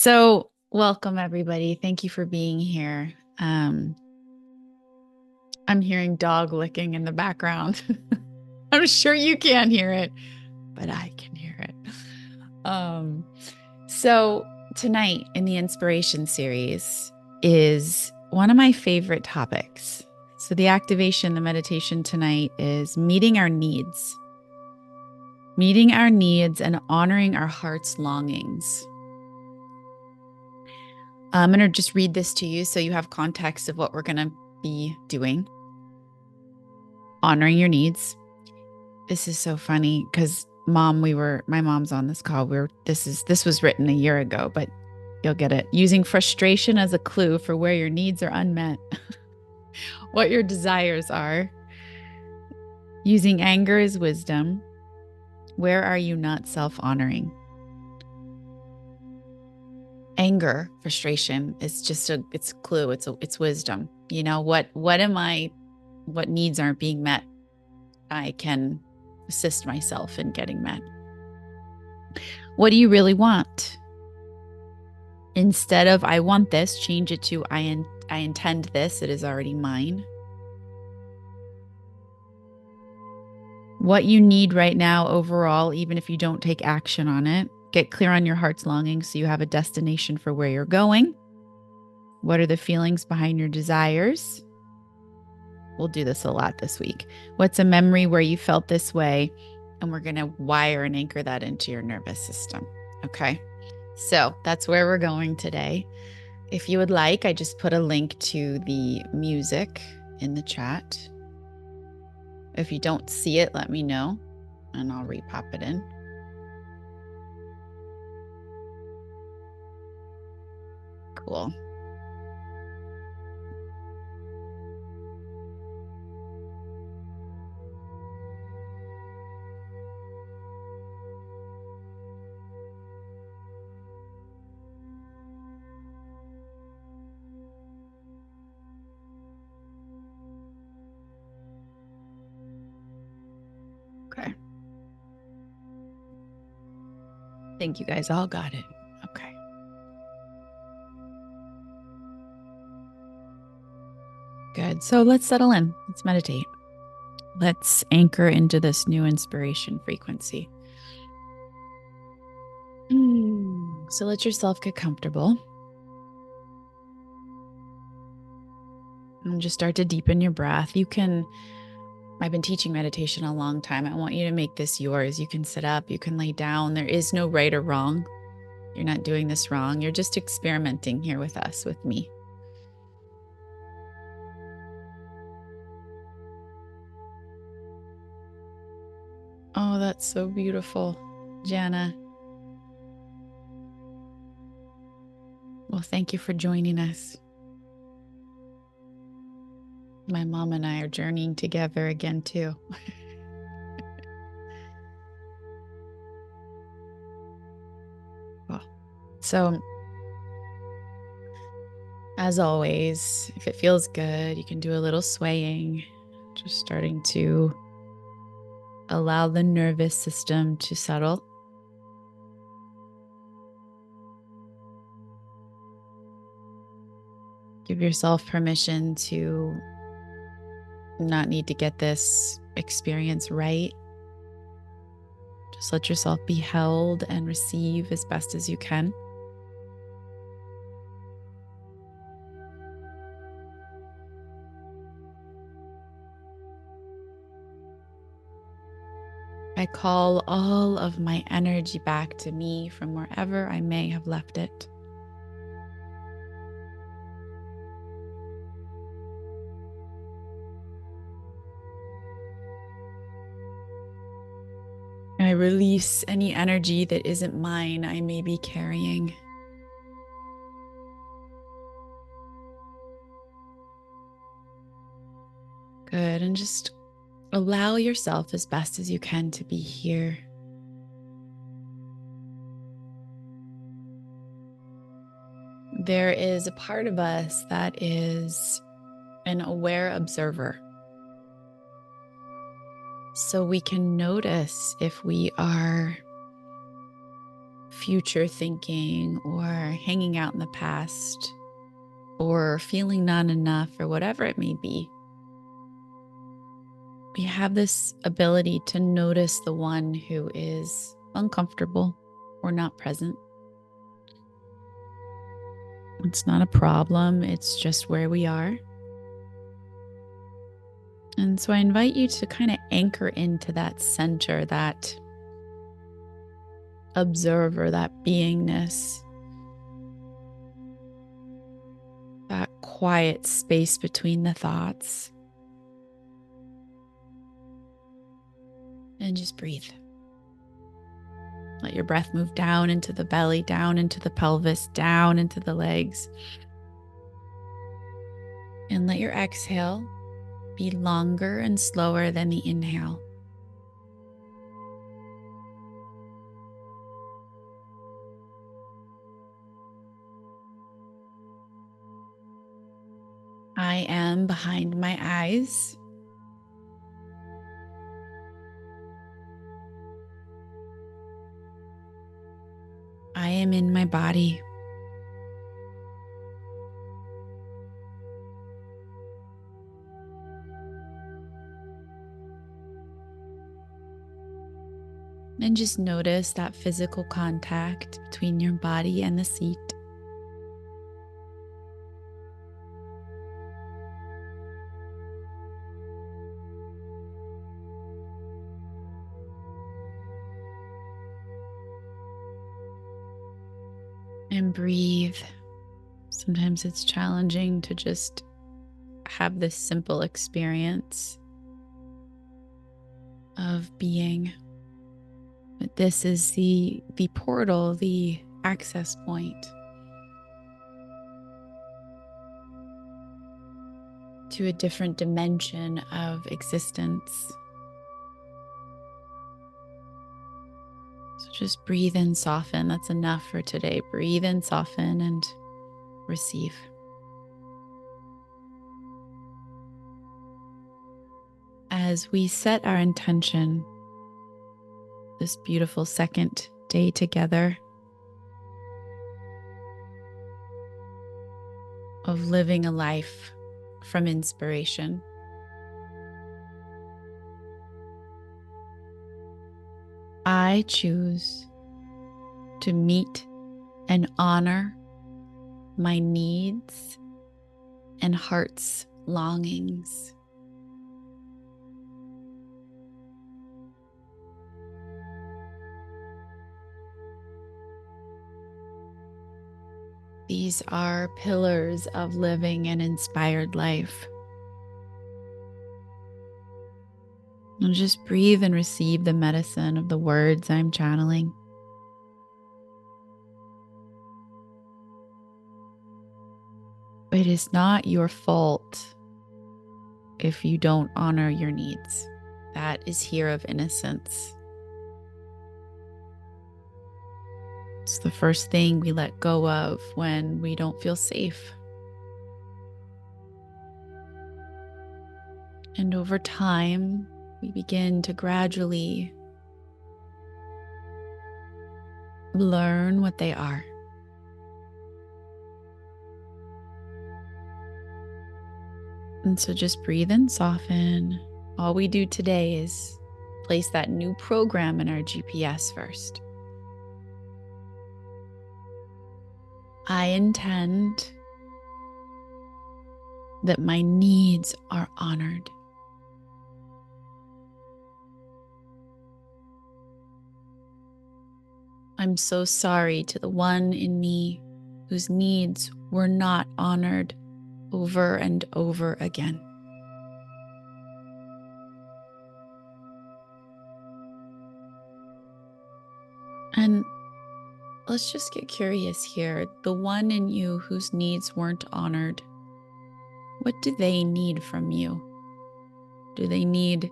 So, welcome everybody. Thank you for being here. I'm hearing dog licking in the background. I'm sure you can't hear it, but I can hear it. Um, so tonight in the inspiration series is one of my favorite topics. So the activation, the meditation tonight is meeting our needs and honoring our heart's longings. I'm going to just read this to you so you have context of what we're going to be doing. Honoring your needs. This is so funny because my mom's on this call. This was written a year ago, but you'll get it. Using frustration as a clue for where your needs are unmet, what your desires are. Using anger as wisdom. Where are you not self-honoring? Anger, frustration is just it's a clue. It's wisdom. You know, what needs aren't being met, I can assist myself in getting met. What do you really want? Instead of I want this, change it to I intend this. It is already mine. What you need right now overall, even if you don't take action on it, get clear on your heart's longing so you have a destination for where you're going. What are the feelings behind your desires? We'll do this a lot this week. What's a memory where you felt this way? And we're going to wire and anchor that into your nervous system. Okay. So that's where we're going today. If you would like, I just put a link to the music in the chat. If you don't see it, let me know and I'll repop it in. Cool. Okay. I think you guys all got it. Okay. Good. So let's settle in. Let's meditate. Let's anchor into this new inspiration frequency. So let yourself get comfortable. And just start to deepen your breath. I've been teaching meditation a long time. I want you to make this yours. You can sit up, you can lay down. There is no right or wrong. You're not doing this wrong. You're just experimenting here with us, with me. Oh, that's so beautiful, Jana. Well, thank you for joining us. My mom and I are journeying together again, too. Well, so, as always, if it feels good, you can do a little swaying, just starting to allow the nervous system to settle. Give yourself permission to not need to get this experience right. Just let yourself be held and receive as best as you can. I call all of my energy back to me from wherever I may have left it. I release any energy that isn't mine I may be carrying. Good. And just allow yourself as best as you can to be here. There is a part of us that is an aware observer. So we can notice if we are future thinking or hanging out in the past or feeling not enough or whatever it may be, we have this ability to notice the one who is uncomfortable or not present. It's not a problem. It's just where we are. And so I invite you to kind of anchor into that center, that observer, that beingness, that quiet space between the thoughts. And just breathe. Let your breath move down into the belly, down into the pelvis, down into the legs. And let your exhale be longer and slower than the inhale. I am behind my eyes. I am in my body. And just notice that physical contact between your body and the seat. And breathe. Sometimes it's challenging to just have this simple experience of being. But this is the portal, the access point to a different dimension of existence. So just breathe and soften. That's enough for today. Breathe and soften and receive. As we set our intention, this beautiful second day together of living a life from inspiration, I choose to meet and honor my needs and heart's longings. These are pillars of living an inspired life. And just breathe and receive the medicine of the words I'm channeling. It is not your fault if you don't honor your needs. That is here of innocence. It's the first thing we let go of when we don't feel safe. And over time, we begin to gradually learn what they are. And so just breathe and soften. All we do today is place that new program in our GPS first. I intend that my needs are honored. I'm so sorry to the one in me whose needs were not honored over and over again. And let's just get curious here. The one in you whose needs weren't honored, what do they need from you? Do they need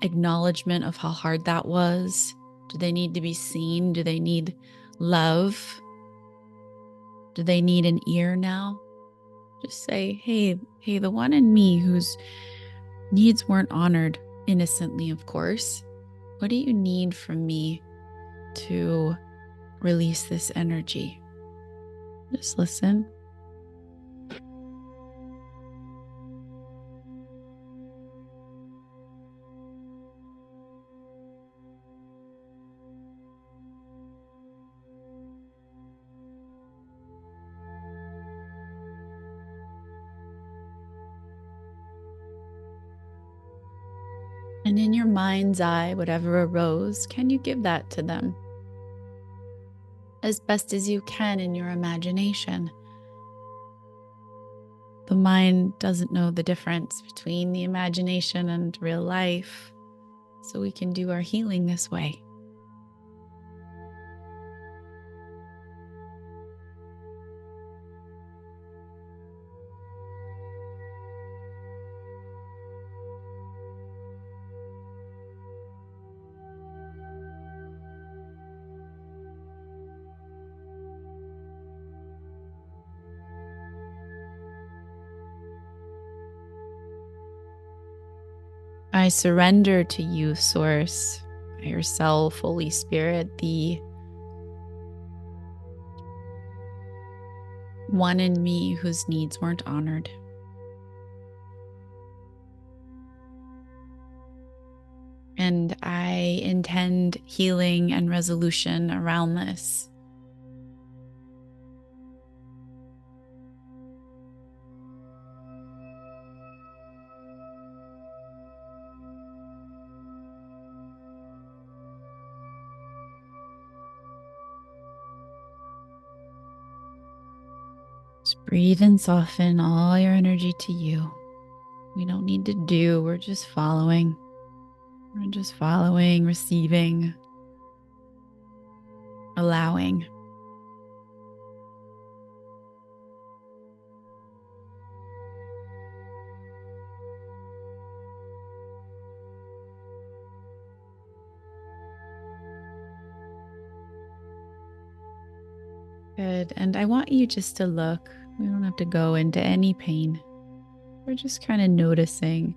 acknowledgement of how hard that was? Do they need to be seen? Do they need love? Do they need an ear now? Just say, hey, the one in me whose needs weren't honored, innocently, of course, what do you need from me to release this energy. Just listen. And in your mind's eye, whatever arose, can you give that to them? As best as you can in your imagination. The mind doesn't know the difference between the imagination and real life, so we can do our healing this way. I surrender to you, Source, higher self, Holy Spirit, the one in me whose needs weren't honored. And I intend healing and resolution around this. Just breathe and soften all your energy to you. We don't need to do, we're just following. We're just following, receiving, allowing. Good. And I want you just to look. We don't have to go into any pain. We're just kind of noticing,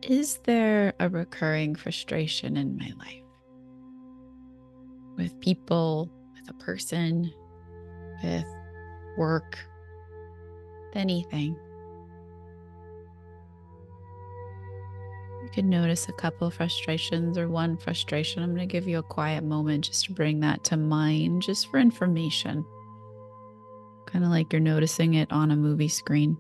is there a recurring frustration in my life? With people, with a person, with work, with anything. You could notice a couple of frustrations or one frustration. I'm going to give you a quiet moment just to bring that to mind, just for information. Kind of like you're noticing it on a movie screen.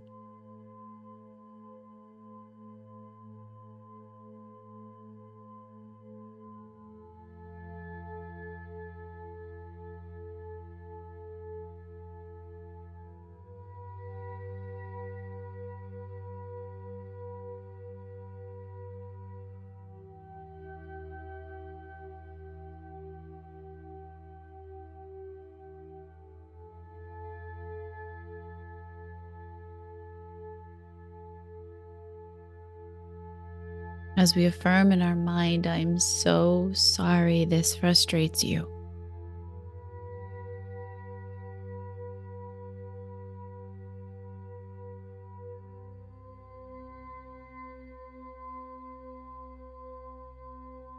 As we affirm in our mind, I'm so sorry this frustrates you.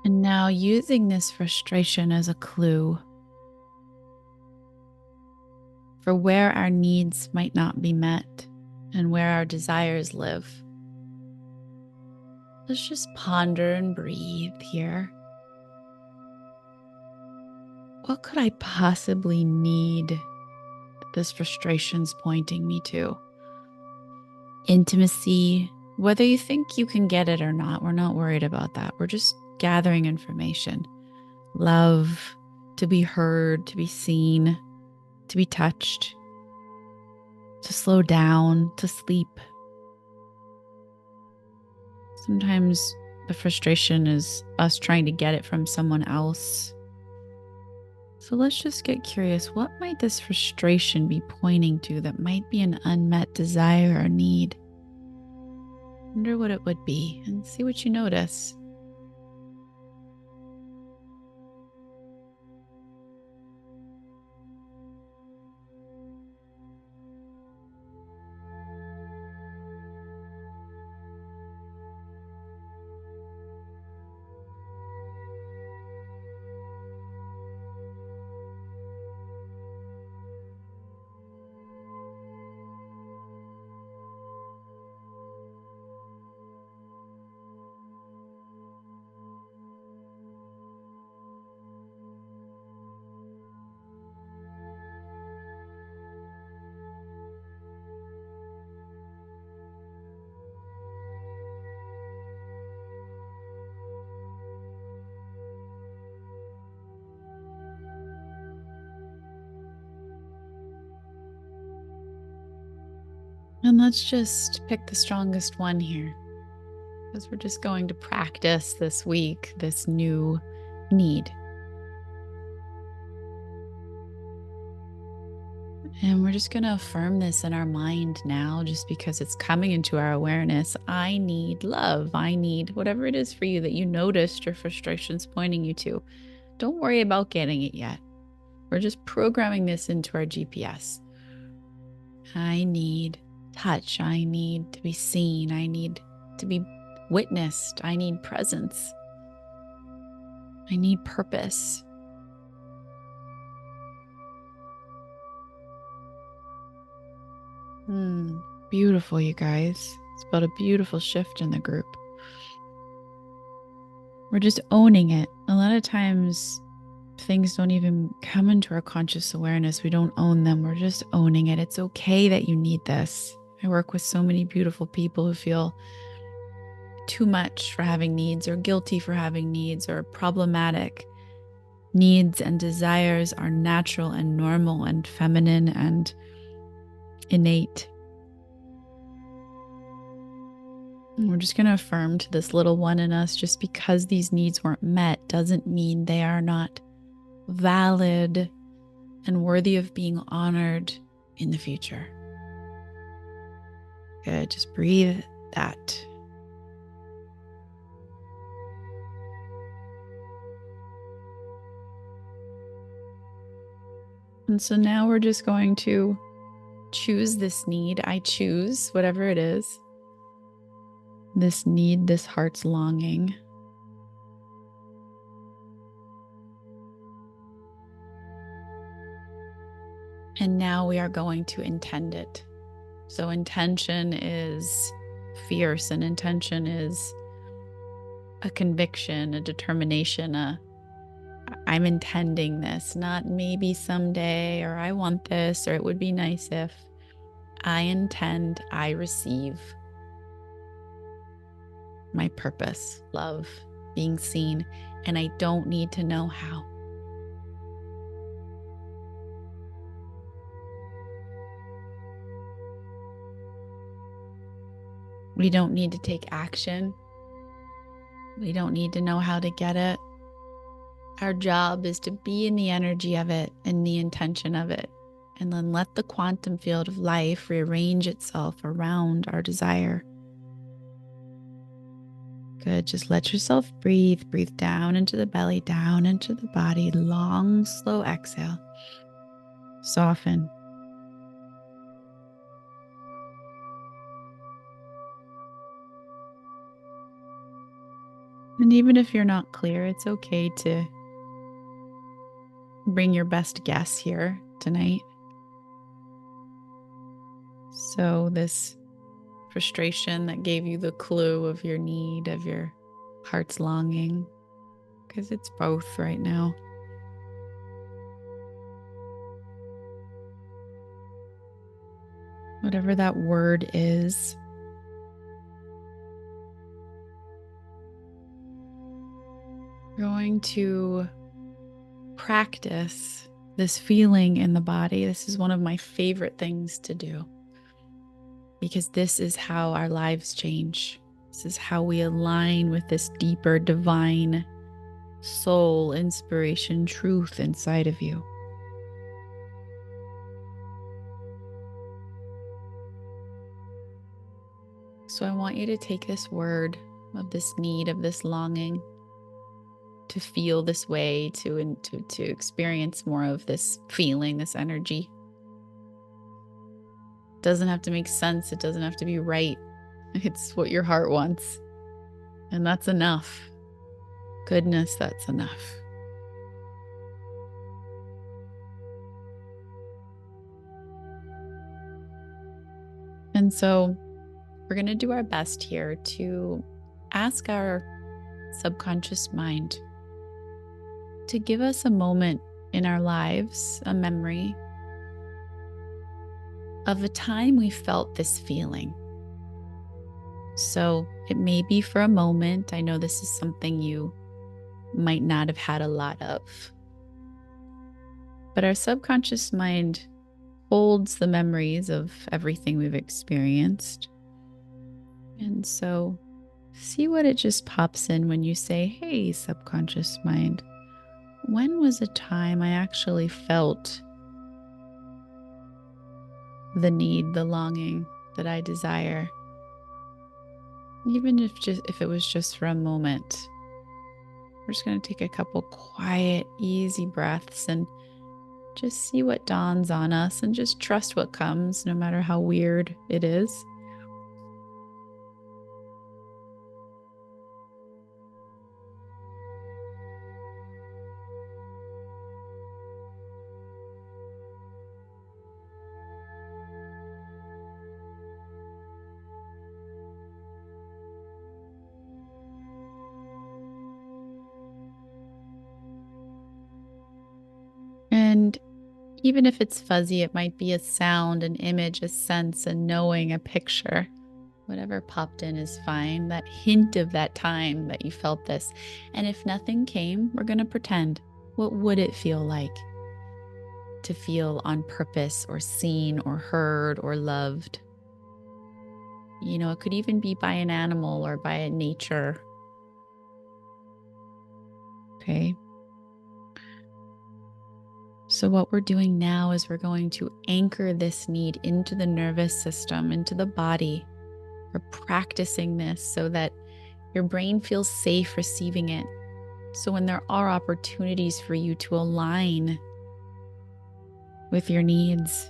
And now using this frustration as a clue for where our needs might not be met and where our desires live. Let's just ponder and breathe here. What could I possibly need that this frustration's pointing me to? Intimacy, whether you think you can get it or not, we're not worried about that. We're just gathering information. Love, to be heard, to be seen, to be touched, to slow down, to sleep. Sometimes the frustration is us trying to get it from someone else. So let's just get curious. What might this frustration be pointing to that might be an unmet desire or need? Wonder what it would be and see what you notice. And let's just pick the strongest one here, because we're just going to practice this week this new need. And we're just going to affirm this in our mind now, just because it's coming into our awareness. I need love. I need whatever it is for you that you noticed your frustrations pointing you to. Don't worry about getting it yet. We're just programming this into our GPS. I need touch. I need to be seen. I need to be witnessed. I need presence. I need purpose. Beautiful, you guys. It's about a beautiful shift in the group. We're just owning it. A lot of times things don't even come into our conscious awareness. We don't own them. We're just owning it. It's okay that you need this. I work with so many beautiful people who feel too much for having needs, or guilty for having needs, or problematic. Needs and desires are natural and normal and feminine and innate. And we're just going to affirm to this little one in us, just because these needs weren't met doesn't mean they are not valid and worthy of being honored in the future. Good. Just breathe that. And so now we're just going to choose this need. I choose whatever it is. This need, this heart's longing. And now we are going to intend it. So intention is fierce, and intention is a conviction, a determination, I'm intending this, not maybe someday, or I want this, or it would be nice if. I intend, I receive my purpose, love, being seen, and I don't need to know how. We don't need to take action. We don't need to know how to get it. Our job is to be in the energy of it and the intention of it, and then let the quantum field of life rearrange itself around our desire. Good. Just let yourself breathe. Breathe down into the belly, down into the body. Long, slow exhale. Soften. And even if you're not clear, it's okay to bring your best guess here tonight. So this frustration that gave you the clue of your need, of your heart's longing, because it's both right now. Whatever that word is, we're going to practice this feeling in the body. This is one of my favorite things to do, because this is how our lives change. This is how we align with this deeper divine soul, inspiration, truth inside of you. So I want you to take this word of this need, of this longing, to feel this way, to experience more of this feeling, this energy. It doesn't have to make sense. It doesn't have to be right. It's what your heart wants. And that's enough. Goodness, that's enough. And so we're going to do our best here to ask our subconscious mind to give us a moment in our lives, a memory of a time we felt this feeling. So it may be for a moment. I know this is something you might not have had a lot of. But our subconscious mind holds the memories of everything we've experienced. And so see what it just pops in when you say, hey, subconscious mind, when was a time I actually felt the need, the longing that I desire? Even if it was just for a moment. We're just going to take a couple quiet, easy breaths and just see what dawns on us and just trust what comes, no matter how weird it is. And even if it's fuzzy, it might be a sound, an image, a sense, a knowing, a picture. Whatever popped in is fine. That hint of that time that you felt this. And if nothing came, we're going to pretend. What would it feel like to feel on purpose or seen or heard or loved? You know, it could even be by an animal or by nature. Okay. So what we're doing now is we're going to anchor this need into the nervous system, into the body. We're practicing this so that your brain feels safe receiving it. So when there are opportunities for you to align with your needs,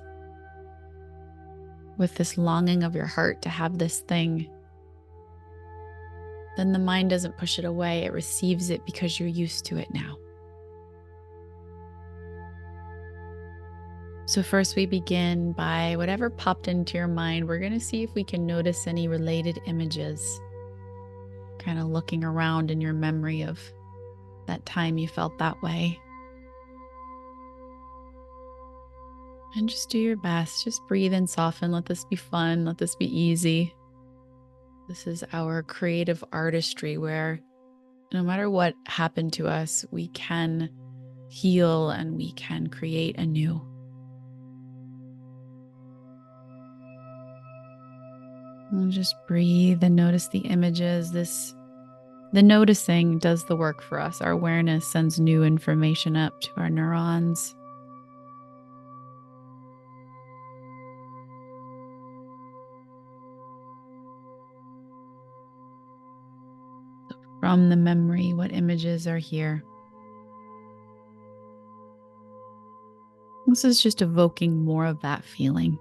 with this longing of your heart to have this thing, then the mind doesn't push it away. It receives it because you're used to it now. So first we begin by whatever popped into your mind. We're going to see if we can notice any related images, kind of looking around in your memory of that time you felt that way. And just do your best. Just breathe and soften. Let this be fun. Let this be easy. This is our creative artistry where no matter what happened to us, we can heal and we can create anew. And just breathe and notice the images. The noticing does the work for us. Our awareness sends new information up to our neurons. From the memory, what images are here? This is just evoking more of that feeling.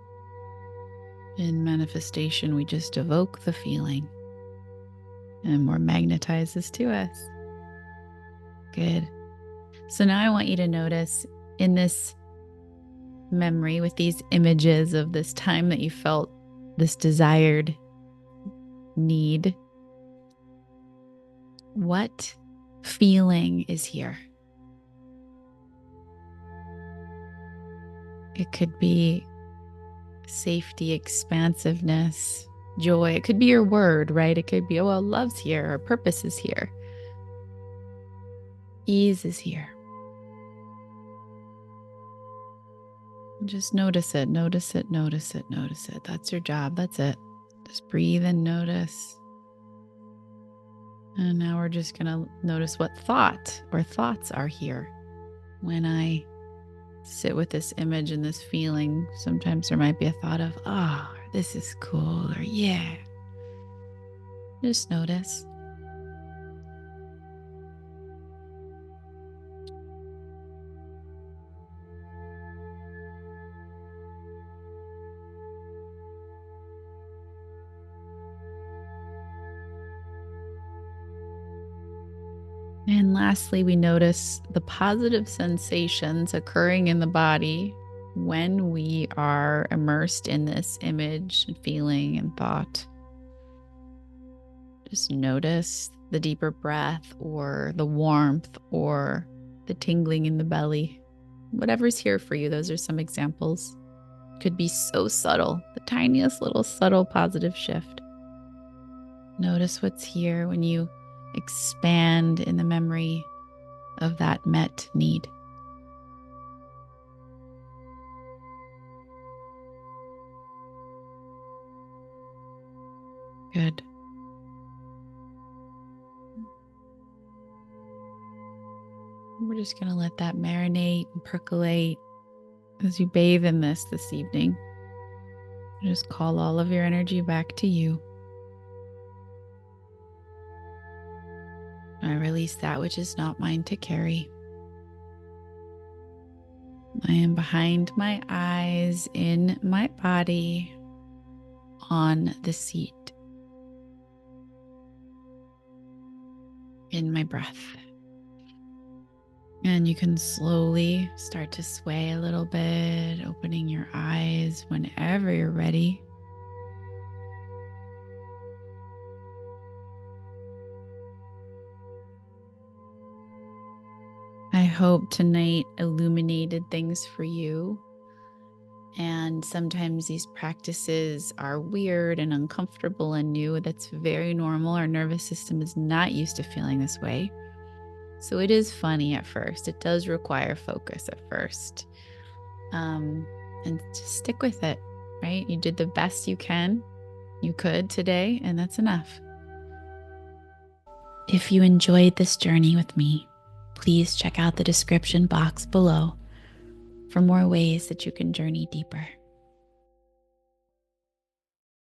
In manifestation, we just evoke the feeling and more magnetizes to us. Good. So now I want you to notice in this memory with these images of this time that you felt this desired need, what feeling is here? It could be safety, expansiveness, joy. It could be your word, right? It could be, oh, well, love's here, or purpose is here. Ease is here. Just notice it, notice it, notice it, notice it. That's your job. That's it. Just breathe and notice. And now we're just going to notice what thought or thoughts are here. When I sit with this image and this feeling, sometimes there might be a thought of, oh, this is cool, or yeah. Just notice. And lastly, we notice the positive sensations occurring in the body when we are immersed in this image and feeling and thought. Just notice the deeper breath or the warmth or the tingling in the belly. Whatever's here for you, those are some examples. Could be so subtle, the tiniest little subtle positive shift. Notice what's here when you expand in the memory of that met need. Good. We're just going to let that marinate and percolate as you bathe in this evening. Just call all of your energy back to you. I release that which is not mine to carry. I am behind my eyes in my body on the seat in my breath. And you can slowly start to sway a little bit, opening your eyes whenever you're ready. I hope tonight illuminated things for you. And sometimes these practices are weird and uncomfortable and new. That's very normal. Our nervous system is not used to feeling this way. So it is funny at first. It does require focus at first. And just stick with it, right? You did the best you could today, and that's enough. If you enjoyed this journey with me, please check out the description box below for more ways that you can journey deeper.